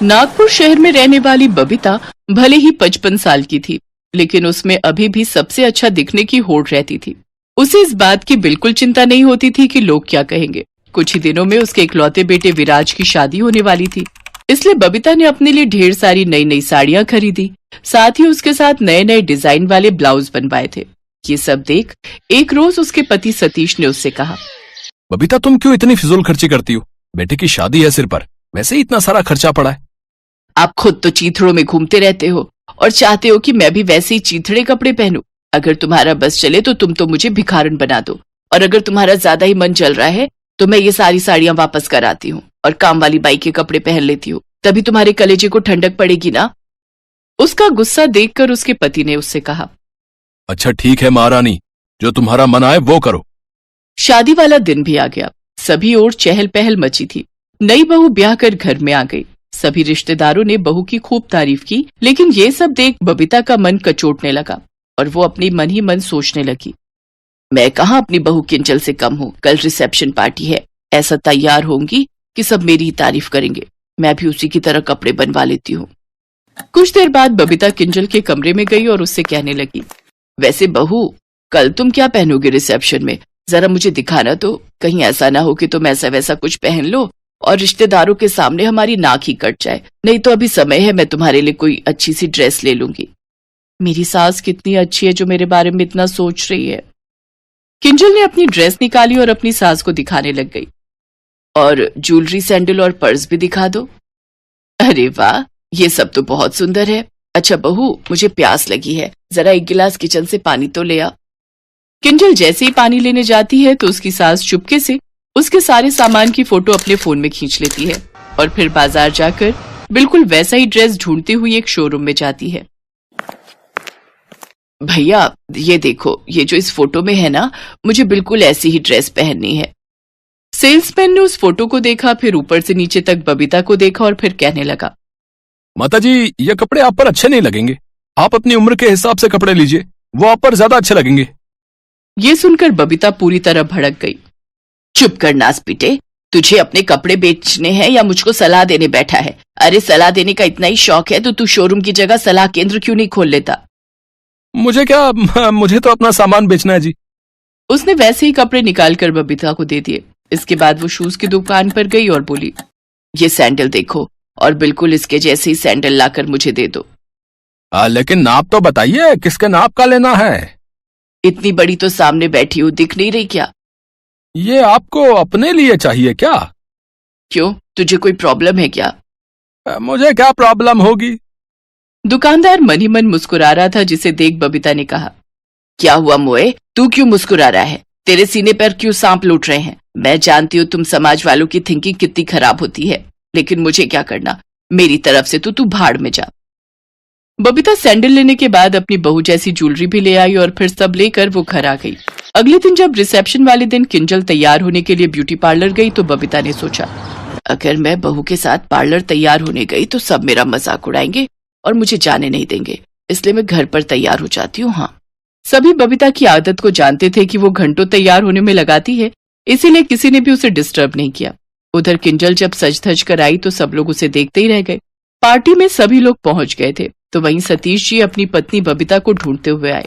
नागपुर शहर में रहने वाली बबीता भले ही 55 साल की थी, लेकिन उसमें अभी भी सबसे अच्छा दिखने की होड़ रहती थी। उसे इस बात की बिल्कुल चिंता नहीं होती थी कि लोग क्या कहेंगे। कुछ ही दिनों में उसके इकलौते बेटे विराज की शादी होने वाली थी, इसलिए बबीता ने अपने लिए ढेर सारी नई नई साड़ियां खरीदी। साथ ही उसके साथ नए नए डिजाइन वाले ब्लाउज बनवाए थे। ये सब देख एक रोज उसके पति सतीश ने उससे कहा, बबीता तुम क्यों इतनी फिजूल खर्ची करती हो? बेटे की शादी है सिर पर, वैसे ही इतना सारा खर्चा पड़ा है। आप खुद तो चीथड़ों में घूमते रहते हो और चाहते हो कि मैं भी वैसे ही चीथड़े कपड़े पहनूं। अगर तुम्हारा बस चले तो तुम तो मुझे भिखारन बना दो, और अगर तुम्हारा ज्यादा ही मन चल रहा है तो मैं ये सारी साड़ियां वापस कराती हूँ और काम वाली बाई के कपड़े पहन लेती हूँ, तभी तुम्हारे कलेजे को ठंडक पड़ेगी ना। उसका गुस्सा देखकर उसके पति ने उससे कहा, अच्छा ठीक है महारानी, जो तुम्हारा मन आए वो करो। शादी वाला दिन भी आ गया। सभी ओर चहल पहल मची थी। नई बहू ब्याह कर घर में आ गई। सभी रिश्तेदारों ने बहू की खूब तारीफ की, लेकिन ये सब देख बबीता का मन कचोटने लगा और वो अपनी मन ही मन सोचने लगी, मैं कहाँ अपनी बहू किंजल से कम हूँ। कल रिसेप्शन पार्टी है, ऐसा तैयार होंगी कि सब मेरी ही तारीफ करेंगे। मैं भी उसी की तरह कपड़े बनवा लेती हूँ। कुछ देर बाद बबीता किंजल के कमरे में गई और उससे कहने लगी, वैसे बहू कल तुम क्या पहनोगे रिसेप्शन में? जरा मुझे दिखाना तो, कहीं ऐसा ना हो कि तुम ऐसा वैसा कुछ पहन लो और रिश्तेदारों के सामने हमारी नाक ही कट जाए। नहीं तो अभी समय है, मैं तुम्हारे लिए कोई अच्छी सी ड्रेस ले लूंगी। मेरी सास कितनी अच्छी है जो मेरे बारे में इतना सोच रही है। किंजल ने अपनी ड्रेस निकाली और अपनी सास को दिखाने लग गई, और ज्वेलरी, सैंडल और पर्स भी दिखा दो। अरे वाह, ये सब तो बहुत सुंदर है। अच्छा बहू, मुझे प्यास लगी है, जरा एक गिलास किचन से पानी तो ले आ। किंजल जैसे ही पानी लेने जाती है तो उसकी सास चुपके से उसके सारे सामान की फोटो अपने फोन में खींच लेती है और फिर बाजार जाकर बिल्कुल वैसा ही ड्रेस ढूंढती हुई एक शोरूम में जाती है। भैया ये देखो, ये जो इस फोटो में है ना, मुझे बिल्कुल ऐसी ही ड्रेस पहननी है। सेल्समैन ने उस फोटो को देखा, फिर ऊपर से नीचे तक बबीता को देखा और फिर कहने लगा, माताजी ये कपड़े आप पर अच्छे नहीं लगेंगे। आप अपनी उम्र के हिसाब से कपड़े लीजिए, वो आप पर ज्यादा अच्छे लगेंगे। ये सुनकर बबीता पूरी तरह भड़क गई। चुप कर नास पीटे, तुझे अपने कपड़े बेचने हैं या मुझको सलाह देने बैठा है? अरे सलाह देने का इतना ही शौक है तो तू शोरूम की जगह सलाह केंद्र क्यों नहीं खोल लेता? मुझे क्या, मुझे तो अपना सामान बेचना है जी। उसने वैसे ही कपड़े निकालकर बबीता को दे दिए। इसके बाद वो शूज की दुकान पर गई और बोली, ये सैंडल देखो और बिल्कुल इसके जैसे ही सैंडल लाकर मुझे दे दो। लेकिन नाप तो बताइए, किसके नाप का लेना है? इतनी बड़ी तो सामने बैठी हूँ, दिख नहीं रही क्या? ये आपको अपने लिए चाहिए क्या? क्यों, तुझे कोई प्रॉब्लम है क्या? मुझे क्या प्रॉब्लम होगी? दुकानदार मन ही मन मुस्कुरा रहा था, जिसे देख बबीता ने कहा, क्या हुआ मोए, तू क्यों मुस्कुरा रहा है? तेरे सीने पर क्यों सांप लूट रहे हैं? मैं जानती हूँ तुम समाज वालों की थिंकिंग कितनी खराब होती है, लेकिन मुझे क्या करना, मेरी तरफ से तो तू भाड़ में जा। बबीता सैंडल लेने के बाद अपनी बहू जैसी ज्वेलरी भी ले आई और फिर सब लेकर वो घर आ गई। अगले दिन जब रिसेप्शन वाले दिन किंजल तैयार होने के लिए ब्यूटी पार्लर गई तो बबीता ने सोचा, अगर मैं बहू के साथ पार्लर तैयार होने गई तो सब मेरा मजाक उड़ाएंगे और मुझे जाने नहीं देंगे, इसलिए मैं घर पर तैयार हो जाती हूँ। हाँ, सभी बबीता की आदत को जानते थे कि वो घंटों तैयार होने में लगाती है, इसीलिए किसी ने भी उसे डिस्टर्ब नहीं किया। उधर किंजल जब सज धज कर आई तो सब लोग उसे देखते ही रह गए। पार्टी में सभी लोग पहुंच गए थे तो वहीं सतीश जी अपनी पत्नी बबीता को ढूंढते हुए आए।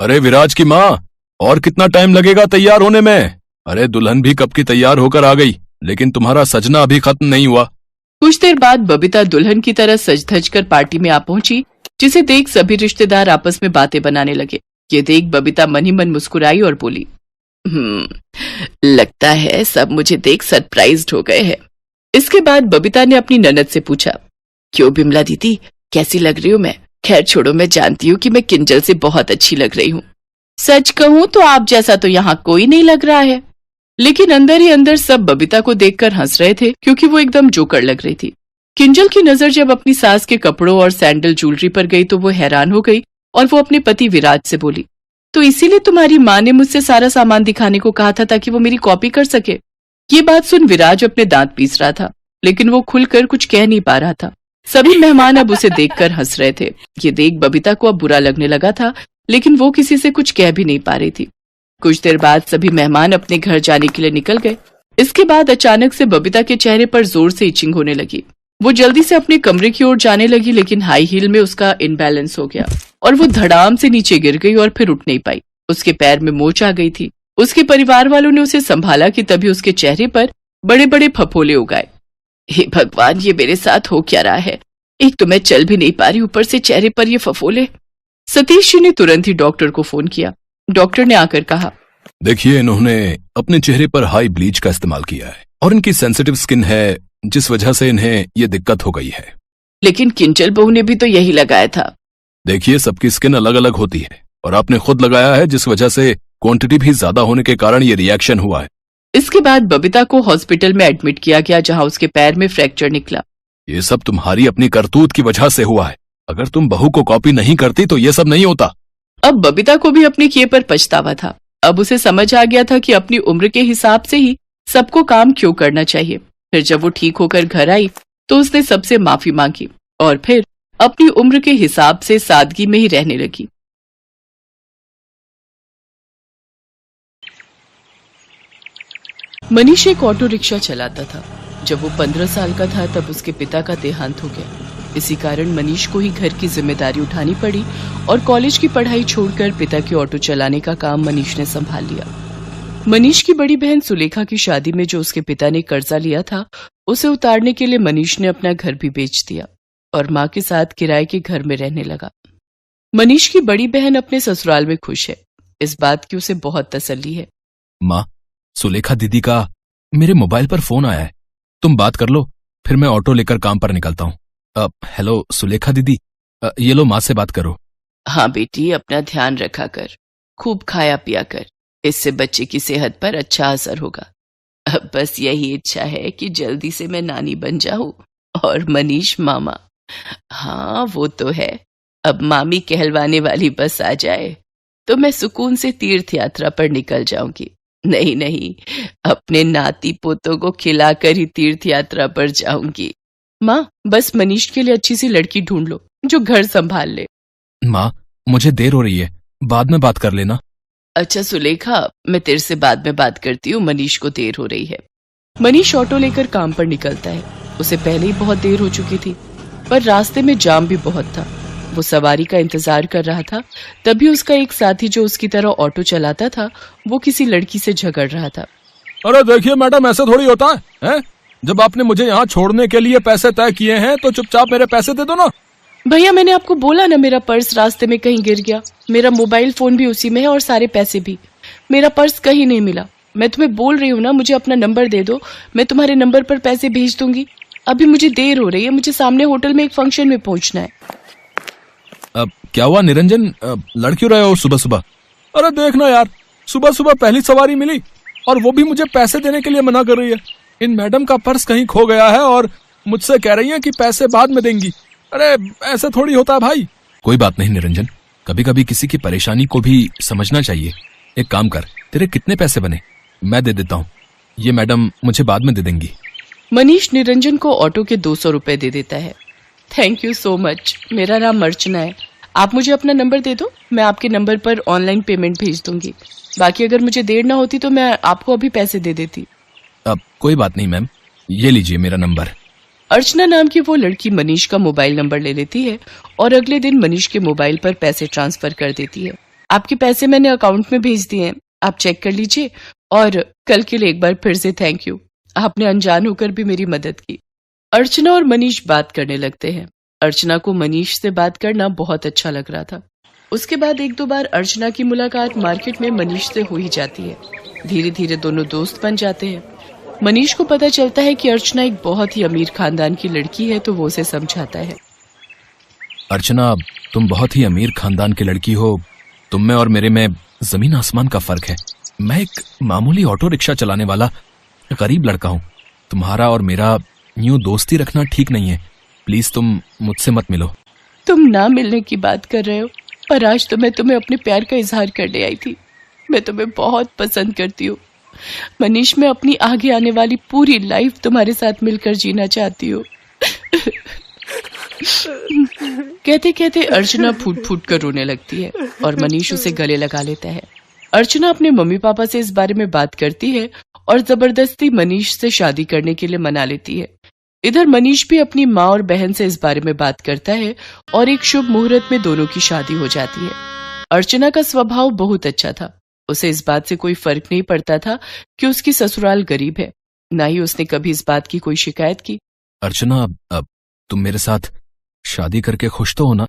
अरे विराज की माँ, और कितना टाइम लगेगा तैयार होने में? अरे दुल्हन भी कब की तैयार होकर आ गई, लेकिन तुम्हारा सजना अभी खत्म नहीं हुआ। कुछ देर बाद बबीता दुल्हन की तरह सज धज कर पार्टी में आ पहुंची, जिसे देख सभी रिश्तेदार आपस में बातें बनाने लगे। ये देख बबीता मन ही मन मुस्कुराई और बोली, लगता है सब मुझे देख सरप्राइज्ड हो गए हैं। इसके बाद बबीता ने अपनी ननद से पूछा, क्यों बिमला दीदी, कैसी लग रही हूँ मैं? खैर छोड़ो, मैं जानती हूँ कि मैं किंजल से बहुत अच्छी लग रही हूँ। सच कहूँ तो आप जैसा तो यहाँ कोई नहीं लग रहा है। लेकिन अंदर ही अंदर सब बबीता को देखकर हंस रहे थे, क्योंकि वो एकदम जोकर लग रही थी। किंजल की नजर जब अपनी सास के कपड़ों और सैंडल ज्वेलरी पर गई तो वो हैरान हो गई और वो अपने पति विराज से बोली, तो इसीलिए तुम्हारी माँ ने मुझसे सारा सामान दिखाने को कहा था ताकि वो मेरी कॉपी कर सके। ये बात सुन विराज अपने दांत पीस रहा था, लेकिन वो खुलकर कुछ कह नहीं पा रहा था। सभी मेहमान अब उसे देखकर हंस रहे थे। ये देख बबीता को अब बुरा लगने लगा था, लेकिन वो किसी से कुछ कह भी नहीं पा रही थी। कुछ देर बाद सभी मेहमान अपने घर जाने के लिए निकल गए। इसके बाद अचानक से बबीता के चेहरे पर जोर से इचिंग होने लगी। वो जल्दी से अपने कमरे की ओर जाने लगी, लेकिन हाई हील में उसका इनबैलेंस हो गया और वो धड़ाम से नीचे गिर गई और फिर उठ नहीं पाई। उसके पैर में मोच आ गई थी। उसके परिवार वालों ने उसे संभाला कि तभी उसके चेहरे पर बड़े बड़े फफोले उगाए। हे भगवान, ये मेरे साथ हो क्या रहा है? एक तो मैं चल भी नहीं पा रही, ऊपर से चेहरे पर ये फफोले। सतीश जी ने तुरंत ही डॉक्टर को फोन किया। डॉक्टर ने आकर कहा, देखिए, इन्होंने अपने चेहरे पर हाई ब्लीच का इस्तेमाल किया है और इनकी सेंसिटिव स्किन है, जिस वजह से इन्हें ये दिक्कत हो गई है। लेकिन किंचल बहू ने भी तो यही लगाया था। देखिए, सबकी स्किन अलग अलग होती है और आपने खुद लगाया है, जिस वजह से क्वांटिटी भी ज्यादा होने के कारण ये रिएक्शन हुआ है। इसके बाद बबीता को हॉस्पिटल में एडमिट किया गया, जहां उसके पैर में फ्रैक्चर निकला। ये सब तुम्हारी अपनी करतूत की वजह से हुआ है। अगर तुम बहू को कॉपी नहीं करती तो ये सब नहीं होता। अब बबीता को भी अपने किए पर पछतावा था। अब उसे समझ आ गया था कि अपनी उम्र के हिसाब से ही सबको काम क्यों करना चाहिए। फिर जब वो ठीक होकर घर आई तो उसने सबसे माफी मांगी और फिर अपनी उम्र के हिसाब से सादगी में ही रहने लगी। मनीष एक ऑटो रिक्शा चलाता था। जब वो 15 साल का था तब उसके पिता का देहांत हो गया। इसी कारण मनीष को ही घर की जिम्मेदारी उठानी पड़ी और कॉलेज की पढ़ाई छोड़कर पिता की ऑटो चलाने का काम मनीष ने संभाल लिया। मनीष की बड़ी बहन सुलेखा की शादी में जो उसके पिता ने कर्जा लिया था, उसे उतारने के लिए मनीष ने अपना घर भी बेच दिया और माँ के साथ किराए के घर में रहने लगा। मनीष की बड़ी बहन अपने ससुराल में खुश है। इस बात की उसे बहुत तसल्ली है। माँ, सुलेखा दीदी का मेरे मोबाइल पर फोन आया है, तुम बात कर लो, फिर मैं ऑटो लेकर काम पर निकलता हूँ। हेलो सुलेखा दीदी, ये लो, माँ से बात करो। हाँ बेटी, अपना ध्यान रखा कर, खूब खाया पिया कर, इससे बच्चे की सेहत पर अच्छा असर होगा। अब बस यही इच्छा है कि जल्दी से मैं नानी बन जाऊं और मनीष मामा। हाँ वो तो है, अब मामी कहलवाने वाली बस आ जाए तो मैं सुकून से तीर्थ यात्रा पर निकल जाऊंगी। नहीं नहीं, अपने नाती पोतों को खिलाकर ही तीर्थ यात्रा पर जाऊंगी। माँ, बस मनीष के लिए अच्छी सी लड़की ढूंढ लो जो घर संभाल ले। माँ, मुझे देर हो रही है, बाद में बात कर लेना। अच्छा सुलेखा, मैं तेरे से बाद में बात करती हूँ, मनीष को देर हो रही है। मनीष ऑटो लेकर काम पर निकलता है। उसे पहले ही बहुत देर हो चुकी थी, पर रास्ते में जाम भी बहुत था। वो सवारी का इंतजार कर रहा था, तभी उसका एक साथी जो उसकी तरह ऑटो चलाता था, वो किसी लड़की से झगड़ रहा था। अरे देखिए मैडम, ऐसा थोड़ी होता है? जब आपने मुझे यहाँ छोड़ने के लिए पैसे तय किए हैं तो चुपचाप मेरे पैसे दे दो ना। भैया, मैंने आपको बोला ना, मेरा पर्स रास्ते में कहीं गिर गया। मेरा मोबाइल फोन भी उसी में है और सारे पैसे भी। मेरा पर्स कहीं नहीं मिला। मैं तुम्हें बोल रही हूँ ना, मुझे अपना नंबर दे दो, मैं तुम्हारे नंबर पर पैसे भेज दूंगी। अभी मुझे देर हो रही है, मुझे सामने होटल में एक फंक्शन में पहुंचना है। अब क्या हुआ निरंजन, लड़ क्यों रहे हो सुबह सुबह? अरे देखना यार, सुबह सुबह पहली सवारी मिली और वो भी मुझे पैसे देने के लिए मना कर रही है। इन मैडम का पर्स कहीं खो गया है और मुझसे कह रही है कि पैसे बाद में देंगी। अरे ऐसा थोड़ी होता है भाई। कोई बात नहीं निरंजन, कभी कभी किसी की परेशानी को भी समझना चाहिए। एक काम कर, तेरे कितने पैसे बने? मैं दे देता हूँ, ये मैडम मुझे बाद में दे देंगी। मनीष निरंजन को ऑटो के 200 रुपए दे देता है। Thank you so much. मेरा नाम अर्चना है, आप मुझे अपना नंबर दे दो, मैं आपके नंबर पर ऑनलाइन पेमेंट भेज दूंगी। बाकी अगर मुझे देर ना होती तो मैं आपको अभी पैसे दे देती। अब कोई बात नहीं मैम, ये लीजिए मेरा नंबर। अर्चना नाम की वो लड़की मनीष का मोबाइल नंबर ले लेती है और अगले दिन मनीष के मोबाइल पर पैसे ट्रांसफर कर देती है। आपके पैसे मैंने अकाउंट में भेज दिए हैं, आप चेक कर लीजिए। और कल के लिए एक बार फिर से थैंक यू, आपने अनजान होकर भी मेरी मदद की। अर्चना और मनीष बात करने लगते हैं। अर्चना को मनीष से बात करना बहुत अच्छा लग रहा था। उसके बाद 1-2 बार अर्चना की मुलाकात मार्केट में मनीष से हो ही जाती है। धीरे धीरे दोनों दोस्त बन जाते हैं। मनीष को पता चलता है कि अर्चना एक बहुत ही अमीर खानदान की लड़की है, तो वो उसे समझाता है। अर्चना, तुम बहुत ही अमीर खानदान की लड़की हो, तुम में और मेरे में जमीन आसमान का फर्क है। मैं एक मामूली ऑटो रिक्शा चलाने वाला गरीब लड़का हूँ। तुम्हारा और मेरा यूं दोस्ती रखना ठीक नहीं है, प्लीज तुम मुझसे मत मिलो। तुम ना मिलने की बात कर रहे हो, पर आज तो मैं तुम्हें अपने प्यार का इजहार करने आई थी। मैं तुम्हें बहुत पसंद करती हूँ मनीष। मैं अपनी आगे आने वाली पूरी लाइफ तुम्हारे साथ मिलकर जीना चाहती हूँ। कहते कहते अर्चना फूट फूट कर रोने लगती है और मनीष उसे गले लगा लेता है। अर्चना अपने मम्मी पापा से इस बारे में बात करती है और जबरदस्ती मनीष से शादी करने के लिए मना लेती है। इधर मनीष भी अपनी माँ और बहन से इस बारे में बात करता है और एक शुभ मुहूर्त में दोनों की शादी हो जाती है। अर्चना का स्वभाव बहुत अच्छा था। उसे इस बात से कोई फर्क नहीं पड़ता था कि उसकी ससुराल गरीब है। न ही उसने कभी इस बात की कोई शिकायत की। अर्चना, अब तुम मेरे साथ शादी करके खुश तो हो ना?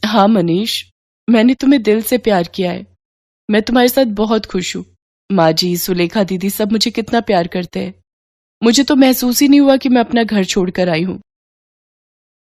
हाँ मनीष, मैंने तुम्हें दिल से प्यार किया है। मैं तुम्हारे साथ बहुत खुश हूँ। माँ जी, सुलेखा दीदी सब मुझे कितना प्यार करते हैं। मुझे तो महसूस ही नहीं हुआ कि मैं अपना घर छोड़कर आई हूँ।